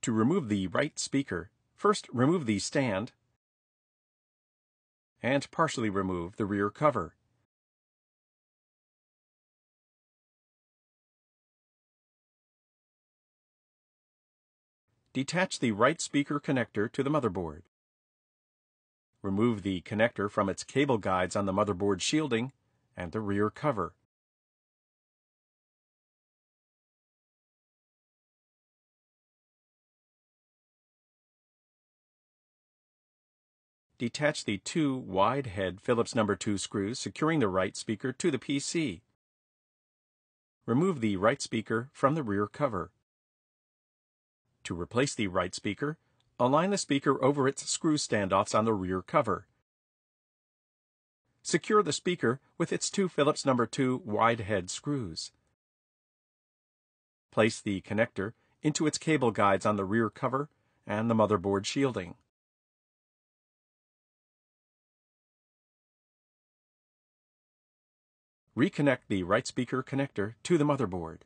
To remove the right speaker, first remove the stand and partially remove the rear cover. Detach the right speaker connector to the motherboard. Remove the connector from its cable guides on the motherboard shielding and the rear cover. Detach the two wide head Phillips No. 2 screws securing the right speaker to the PC. Remove the right speaker from the rear cover. To replace the right speaker, align the speaker over its screw standoffs on the rear cover. Secure the speaker with its two Phillips No. 2 wide head screws. Place the connector into its cable guides on the rear cover and the motherboard shielding. Reconnect the right speaker connector to the motherboard.